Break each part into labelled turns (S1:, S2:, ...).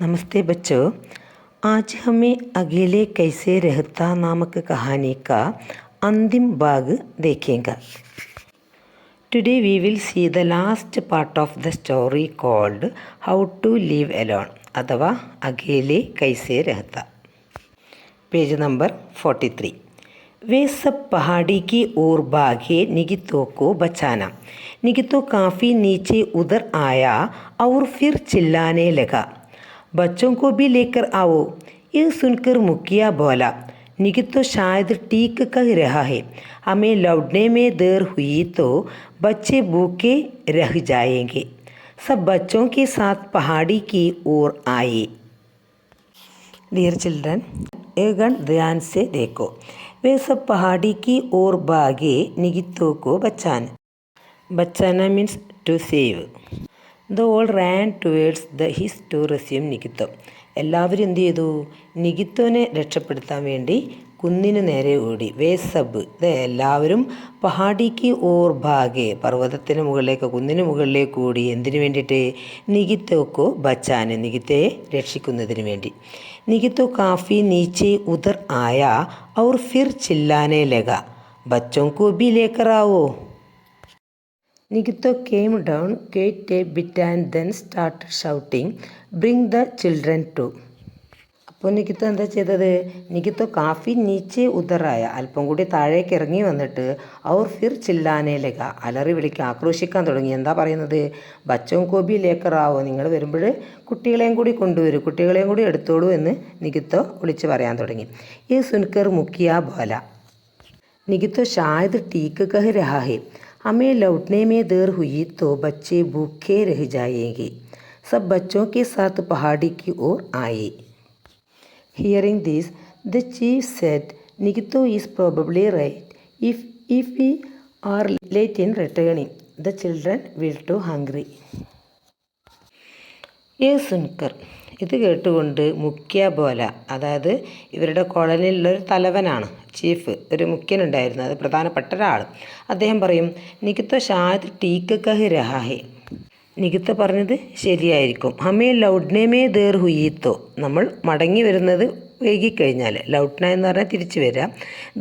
S1: नमस्ते बच्चों। आज हमें अकेले कैसे रहता नामक कहानी का अंतिम भाग देखेंगे। Today we will see the last part of the story called How to Live Alone अथवा अकेले कैसे रहता। Page number 43। वे सब पहाड़ी की ओर भागे निगितो को बचाना। निगितो काफ़ी नीचे उतर आया और फिर चिल्लाने लगा, बच्चों को भी लेकर आओ। यह सुनकर मुखिया बोला, निगितो शायद ठीक कह रहा है, हमें लौटने में देर हुई तो बच्चे भूखे रह जाएंगे। सब बच्चों के साथ पहाड़ी की ओर आए। डियर चिल्ड्रन, एक ध्यान से देखो। वे सब पहाड़ी की ओर भागे निगितो को बचाना। बचाना means to save. The all ran towards his to rescue Nikito. എല്ലാവരും എന്ത് ചെയ്തു? നികിത്തോനെ രക്ഷപ്പെടുത്താൻ വേണ്ടി കുന്നിന് നേരെ ഓടി. വേ സബ്, എല്ലാവരും പഹാടിക്ക് ഓർ ഭാഗെ, പർവ്വതത്തിന് മുകളിലേക്ക്, കുന്നിന് മുകളിലേക്ക് ഓടി. എന്തിനു വേണ്ടിയിട്ട്? നികിത്തോക്കോ ബച്ചാന്, നികിത്തയെ രക്ഷിക്കുന്നതിന് വേണ്ടി. നികിത്തോ കാഫി നീച്ചെ ഉദർ ആയ ഔർ ഫിർ ചില്ലാനെ ലഗ, ബച്ചോं को भी लेकर आओ. Nikito came down quite a bit and then started shouting, bring the children too. അപ്പോൾ നികിത്തോ എന്താ ചെയ്തത്? നികിത്തോ കാഫി നീച്ചെ ഉതറായ, അല്പം കൂടി താഴേക്ക് ഇറങ്ങി വന്നിട്ട് ഔർ ഫിർ ചില്ലാനെ ലഗ, അലറി വിളിക്കാൻ, ആക്രോശിക്കാൻ തുടങ്ങി. എന്താ പറയുന്നത്? ബച്ചോं को भी लेकर आओ, നിങ്ങൾ വരുമ്പോൾ കുട്ടികളെയും കൂടി കൊണ്ടുവരൂ, കുട്ടികളെയും കൂടി എടുത്തോളൂ എന്ന് നികിത്തോ വിളിച്ച് പറയാൻ തുടങ്ങി. ये सुनकर मुखिया बोला, निगितो शायद ठीक कह रहा है, हमें लौटने में देर हुई तो बच्चे भूखे रह जाएंगे। सब बच्चों के साथ पहाड़ी की ओर आए. Hearing this, the chief said, Nikito is probably right. If we are late in returning, the children will too hungry. ये सुनकर, ഇത് കേട്ടുകൊണ്ട് മുഖ്യ ബോല, അതായത് ഇവരുടെ കോളനിയിലുള്ളൊരു തലവനാണ്, ചീഫ്, ഒരു മുഖ്യനുണ്ടായിരുന്നു, അത് പ്രധാനപ്പെട്ട ഒരാൾ. അദ്ദേഹം പറയും, നികിത്തോ ഷായത് ടീക്ക് കഹ് രഹാഹെ, നികിത്ത പറഞ്ഞത് ശരിയായിരിക്കും. ഹമേ ലൗഡ്നേമേ ദേർ ഹുയീത്തോ, നമ്മൾ മടങ്ങി വരുന്നത് വൈകിക്കഴിഞ്ഞാൽ, ലൗട്ട്ന എന്ന് പറഞ്ഞാൽ തിരിച്ചു വരിക,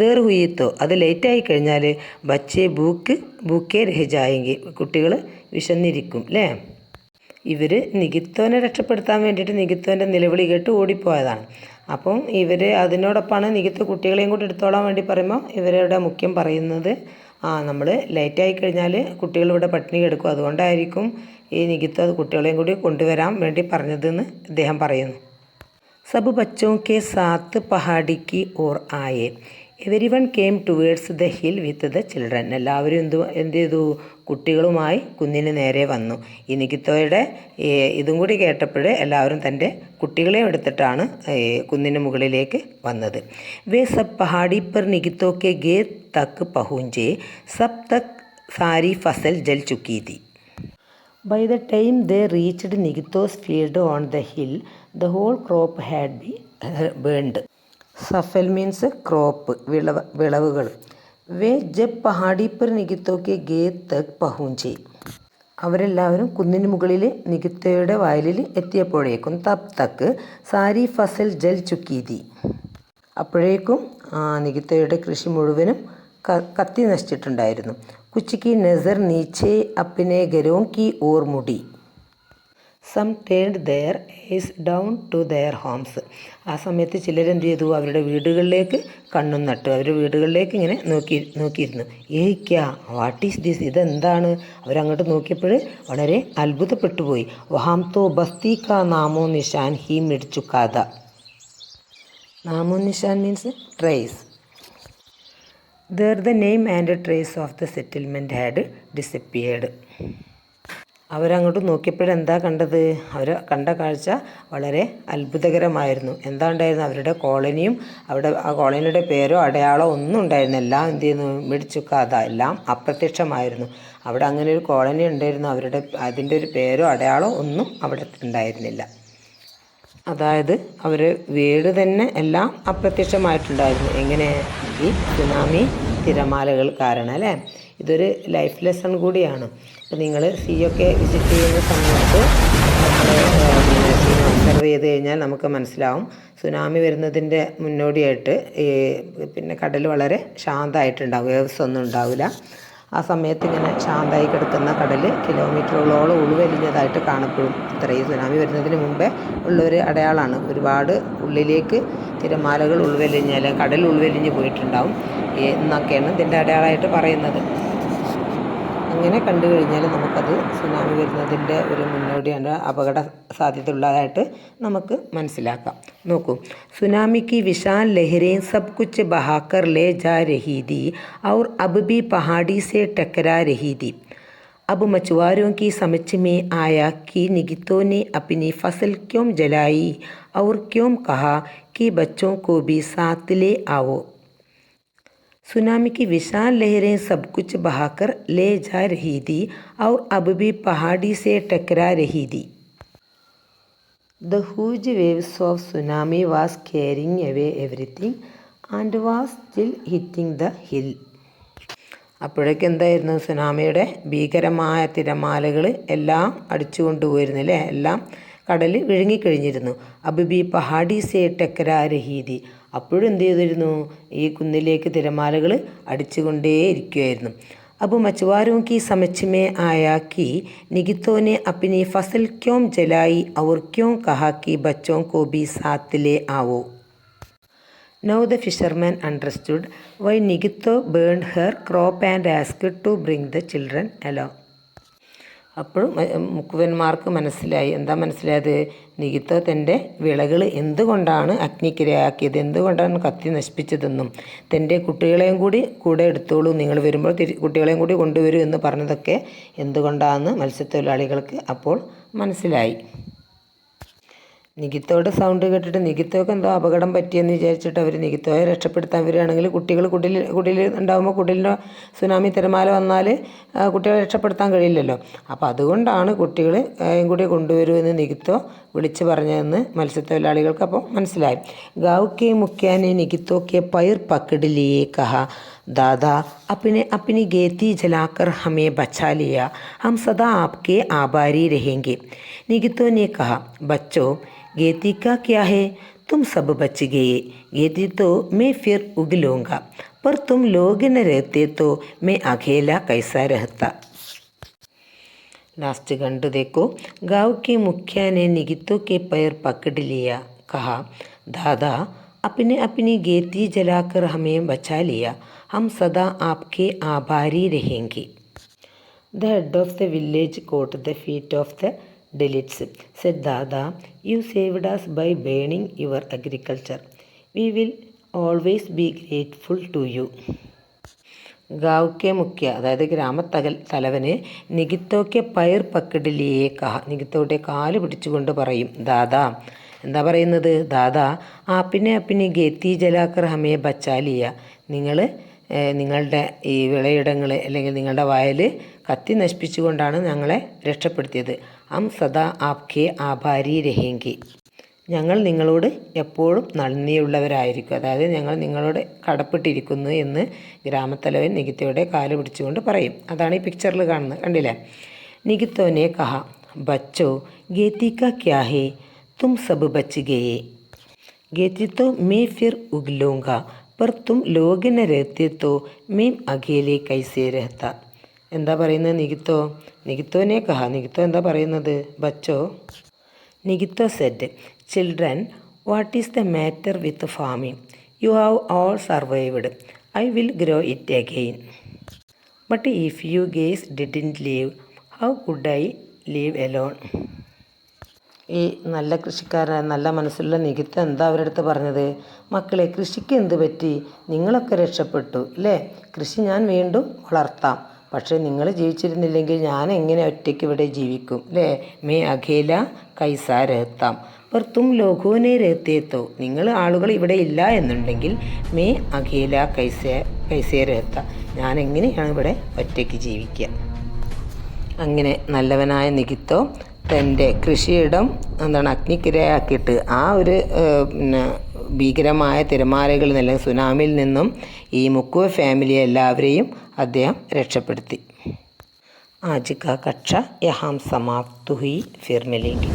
S1: ദേർ ഹുയീത്തോ അത് ലേറ്റായി കഴിഞ്ഞാൽ, ബച്ചേ ഭൂക്കേ രഹജായെങ്കിൽ, കുട്ടികൾ വിശന്നിരിക്കും അല്ലേ. ഇവർ നികിത്തോനെ രക്ഷപ്പെടുത്താൻ വേണ്ടിയിട്ട് നികിത്തോൻ്റെ നിലവിളി കേട്ട് ഓടിപ്പോയതാണ്. അപ്പം ഇവർ അതിനോടൊപ്പമാണ് നികിത്തോ കുട്ടികളെയും കൂടി എടുത്തോളാൻ വേണ്ടി പറയുമ്പോൾ ഇവരുടെ മുഖ്യം പറയുന്നത്, നമ്മൾ ലേറ്റായി കഴിഞ്ഞാൽ കുട്ടികളിവിടെ പട്ടിണി കിടക്കും, അതുകൊണ്ടായിരിക്കും ഈ നികിത്തോ കുട്ടികളെയും കൂടി കൊണ്ടുവരാൻ വേണ്ടി പറഞ്ഞതെന്ന് അദ്ദേഹം പറയുന്നു. സബ് ബച്ചോं के साथ पहाड़ी की ओर आए. Everyone came towards the hill with the children. എല്ലാവരും എന്ത് ചെയ്തു? കുട്ടികളുമായി കുന്നിന് നേരെ വന്നു. ഈ നികിത്തോയുടെ ഇതും കൂടി കേട്ടപ്പോൾ എല്ലാവരും തൻ്റെ കുട്ടികളെ എടുത്തിട്ടാണ് കുന്നിന് മുകളിലേക്ക് വന്നത്. വേ സബ് പഹാടി പർ നികിത്തോ കെ ഗേർ തക്ക് പഹുഞ്ചെ, സബ് തക് സാരി ഫസൽ ജൽ ചുക്കി थी. By the time they reached Nikito's field on the hill, the whole crop had been burned. Safal means crop, വിളവുകൾ. വേ ജബ് പഹാടി പർ നികിത്തോ കെ ഗേ തക് പഹുഞ്ചെ, അവരെല്ലാവരും കുന്നിന് മുകളിൽ നികിത്തോയുടെ വയലിൽ എത്തിയപ്പോഴേക്കും തബ് തക്ക് സാരി ഫസൽ ജൽ ചുക്കി थी, അപ്പോഴേക്കും നികിത്തോയുടെ കൃഷി മുഴുവനും കത്തി നശിച്ചിട്ടുണ്ടായിരുന്നു. കുച്ചിക്ക് നസർ നീച്ചെ അപ്പിനെ ഗരോം കി ഓർ മുടി. Some turned their eyes down to their homes. ആ സമയത്ത് ചിലരെന്ത് ചെയ്തു? അവരുടെ വീടുകളിലേക്ക് കണ്ണും നട്ടു, അവരുടെ വീടുകളിലേക്ക് ഇങ്ങനെ നോക്കിയിരുന്നു. ഏയ് ക്യാ, വാട്ട് ഈസ് ദിസ്, ഇതെന്താണ്? അവരങ്ങോട്ട് നോക്കിയപ്പോൾ വളരെ അത്ഭുതപ്പെട്ടു പോയി. വഹാം തോ ബസ്തി കാ നാമോ നിഷാൻ ഹി മിട് ചുക്കാത. നാമോ നിഷാൻ means trace. There the name and trace of the settlement had disappeared. അവരങ്ങോട്ട് നോക്കിയപ്പോഴെന്താ കണ്ടത്? അവർ കണ്ട കാഴ്ച വളരെ അത്ഭുതകരമായിരുന്നു. എന്താ ഉണ്ടായിരുന്നു? അവരുടെ കോളനിയും അവിടെ ആ കോളനിയുടെ പേരോ അടയാളോ ഒന്നും ഉണ്ടായിരുന്നു. എല്ലാം എന്ത് ചെയ്യുന്നു? മിടിച്ചുക്കാത, എല്ലാം അപ്രത്യക്ഷമായിരുന്നു. അവിടെ അങ്ങനെ ഒരു കോളനി ഉണ്ടായിരുന്നു, അതിൻ്റെ ഒരു പേരോ അടയാളോ ഒന്നും അവിടെ ഉണ്ടായിരുന്നില്ല. അതായത് അവർ വീട് തന്നെ എല്ലാം അപ്രത്യക്ഷമായിട്ടുണ്ടായിരുന്നു. എങ്ങനെ? ഈ സുനാമി തിരമാലകൾ കാരണം അല്ലേ. ഇതൊരു ലൈഫ് ലെസൺ കൂടിയാണ്. അപ്പോൾ നിങ്ങൾ സീയൊക്കെ വിസിറ്റ് ചെയ്യുന്ന സമയത്ത് നമ്മൾ ഒബ്സർവ് ചെയ്ത് കഴിഞ്ഞാൽ നമുക്ക് മനസ്സിലാവും സുനാമി വരുന്നതിൻ്റെ മുന്നോടിയായിട്ട് പിന്നെ കടൽ വളരെ ശാന്തമായിട്ടുണ്ടാവും, വേവ്സ് ഒന്നും ഉണ്ടാവില്ല. ആ സമയത്ത് ഇങ്ങനെ ശാന്തമായി കിടക്കുന്ന കടൽ കിലോമീറ്ററുകളോളം ഉൾവലിഞ്ഞതായിട്ട് കാണപ്പെടും. ഇത്രയും സുനാമി വരുന്നതിന് മുമ്പേ ഉള്ളൊരു അടയാളമാണ്. ഒരുപാട് ഉള്ളിലേക്ക് തിരമാലകൾ ഉൾവലിഞ്ഞാൽ കടൽ ഉൾവലിഞ്ഞ് പോയിട്ടുണ്ടാവും എന്നൊക്കെയാണ് ഇതിൻ്റെ അടയാളമായിട്ട് പറയുന്നത്. അങ്ങനെ കണ്ടു കഴിഞ്ഞാൽ നമുക്കത് സുനാമി വരുന്നതിൻ്റെ ഒരു മുന്നോടിയാണ്, അപകട സാധ്യത ഉള്ളതായിട്ട് നമുക്ക് മനസ്സിലാക്കാം. നോക്കൂ, സുനാമി की विशाल लहरें सब कुछ बहाकर ले जा रही थी और अब भी पहाड़ी से टकरा रही थी. अब मछुआरों की समझ में आया कि निगितों ने अपनी फसल क्यों जलाई और क्यों कहा कि बच्चों को भी साथ ले आओ. सुनामी की विशाल लहरें सब कुछ बहाकर ले जा रही थी और अब भी पहाड़ी से टकरा रही थी. The huge waves of tsunami was carrying away everything and was still hitting the hill. അപ്പോഴേക്ക് എന്തായിരുന്നു, സുനാമിയുടെ ഭീകരമായ തിരമാലകൾ എല്ലാം അടിച്ചു കൊണ്ടുപോയിരുന്നില്ലേ, എല്ലാം കടൽ വിഴുങ്ങിക്കഴിഞ്ഞിരുന്നു. അബുബി പഹാഡി സേ ടക്കരാ രഹീദി, അപ്പോഴും എന്ത് ചെയ്തിരുന്നു, ഈ കുന്നിലേക്ക് തിരമാലകൾ അടിച്ചുകൊണ്ടേയിരിക്കുമായിരുന്നു. अब मछुआरों की समझ में आया कि निगितों ने अपनी फसल क्यों जलाई और क्यों कहा कि बच्चों को भी साथ ले आओ. Now the fisherman understood why Nigito burned her crop and asked to bring the children along. അപ്പോൾ മുക്കുവന്മാർക്ക് മനസ്സിലായി. എന്താ മനസ്സിലായത്, നികിത്തോ തൻ്റെ വിളകൾ എന്തുകൊണ്ടാണ് അഗ്നിക്കിരയാക്കിയത്, എന്തുകൊണ്ടാണ് കത്തി നശിപ്പിച്ചതെന്നും തൻ്റെ കുട്ടികളെയും കൂടി കൂടെ എടുത്തോളൂ, നിങ്ങൾ വരുമ്പോൾ കുട്ടികളെയും കൂടി കൊണ്ടുവരൂ എന്ന് പറഞ്ഞതൊക്കെ എന്തുകൊണ്ടാണെന്ന് മത്സ്യത്തൊഴിലാളികൾക്ക് അപ്പോൾ മനസ്സിലായി. നികിത്തോയുടെ സൗണ്ട് കേട്ടിട്ട് നികിത്തോക്ക് എന്തോ അപകടം പറ്റിയെന്ന് വിചാരിച്ചിട്ട് അവർ നികിത്തോയെ രക്ഷപ്പെടുത്താൻ വരികയാണെങ്കിൽ കുട്ടികൾ കുടിൽ ഉണ്ടാകുമ്പോൾ കുടിലിൻ്റെ സുനാമി തിരമാല വന്നാൽ കുട്ടികളെ രക്ഷപ്പെടുത്താൻ കഴിയില്ലല്ലോ. അപ്പോൾ അതുകൊണ്ടാണ് കുട്ടികളെയും കൂടി കൊണ്ടുവരൂ എന്ന് നികിത്തോ വിളിച്ചു പറഞ്ഞതെന്ന് മത്സ്യത്തൊഴിലാളികൾക്ക് അപ്പോൾ മനസ്സിലായി. गाँव के मुखिया ने निगितो के पैर पकड़ लिए, कहा दादा अपने अपनी गेती जलाकर हमें बचा लिया, हम सदा आपके आभारी रहेंगे. निगितो ने कहा, बच्चों गेती का क्या है, तुम सब बच गए, गेती तो मैं फिर उगलूँगा, पर तुम लोग न रहते तो मैं अकेला कैसा रहता. लास्ट गंड देखो. गाँव के मुखिया ने निगितो के पैर पकड़ लिया, कहा दादा अपने अपनी गेती जलाकर हमें बचा लिया, हम सदा आपके आभारी रहेंगे. The head of the village caught the feet of the deletes, said Dada, you saved us by burning your agriculture. We will always be grateful to you. ഗാവ് മുഖ്യ, അതായത് തലവന് നികിത്തോക്കെ പയർ പക്കഡിലിയെ കഹ, നികിത്തോയുടെ കാല് പിടിച്ചുകൊണ്ട് പറയും, ദാദാ, എന്താ പറയുന്നത്, ദാദാ ആപ്പിനെ ഗേത്തി ജലാക്കർ ഹമേ ബച്ചാലിയ, നിങ്ങളുടെ ഈ വിളയിടങ്ങൾ അല്ലെങ്കിൽ നിങ്ങളുടെ വയൽ കത്തി നശിപ്പിച്ചുകൊണ്ടാണ് ഞങ്ങളെ രക്ഷപ്പെടുത്തിയത്. ഹം സദാ ആപ്കെ ആഭാരി രഹേങ്കി, ഞങ്ങൾ നിങ്ങളോട് എപ്പോഴും നന്ദിയുള്ളവരായിരിക്കും, അതായത് ഞങ്ങൾ നിങ്ങളോട് കടപ്പെട്ടിരിക്കുന്നു എന്ന് ഗ്രാമത്തലവൻ നികിത്തോയുടെ കാല് പിടിച്ചുകൊണ്ട് പറയും. അതാണ് ഈ പിക്ചറിൽ കാണുന്നത്, കണ്ടില്ലേ. നികിത്തോനെ കഹ, ബച്ചോ ഗേത്തി കാ ക്യാ ഹേ, തും സബ് ബച്ച് ഗയേ, ഗേത്തി തോ മേ ഫിർ ഉഗ്ലൂംഗാ, पर तुम लोग न रहते तो मैं अकेले कैसे रहता. എന്താ പറയുന്നത് നികിത്തോനെ കഹ, നികിത്തോ എന്താ പറയുന്നത്, ബച്ചോ. നികിത്തോ said, children what is the matter with farming, you have all survived, I will grow it again, but if you guys didn't leave, how could I live alone. ഈ നല്ല കൃഷിക്കാരൻ, നല്ല മനസ്സുള്ള നികിത്ത എന്താ അവരുടെ അടുത്ത് പറഞ്ഞത്, മക്കളെ കൃഷിക്ക് എന്ത് പറ്റി, നിങ്ങളൊക്കെ രക്ഷപ്പെട്ടു അല്ലേ, കൃഷി ഞാൻ വീണ്ടും വളർത്താം, പക്ഷേ നിങ്ങൾ ജീവിച്ചിരുന്നില്ലെങ്കിൽ ഞാൻ എങ്ങനെ ഒറ്റയ്ക്ക് ഇവിടെ ജീവിക്കും അല്ലേ. മേ അഖേല കൈസാ രഹത്താം, पर तुम लोगों ने रहते तो, നിങ്ങൾ ആളുകൾ ഇവിടെ ഇല്ല എന്നുണ്ടെങ്കിൽ മേ അഖേല കൈസേ രഹത്ത, ഞാൻ എങ്ങനെയാണ് ഇവിടെ ഒറ്റയ്ക്ക് ജീവിക്കുക. അങ്ങനെ നല്ലവനായ നികിത്തോ തൻ്റെ കൃഷിയിടം അഗ്നിക്കിരയാക്കിയിട്ട് ആ ഒരു ഭീകരമായ തിരമാലകളിൽ നിന്ന് അല്ലെങ്കിൽ സുനാമിയിൽ നിന്നും ഈ മുക്കുവ ഫാമിലി എല്ലാവരെയും അദ്ദേഹം രക്ഷപ്പെടുത്തി. आज का कक्षा यहाँ समाप्त हुई, फिर मिलेंगे.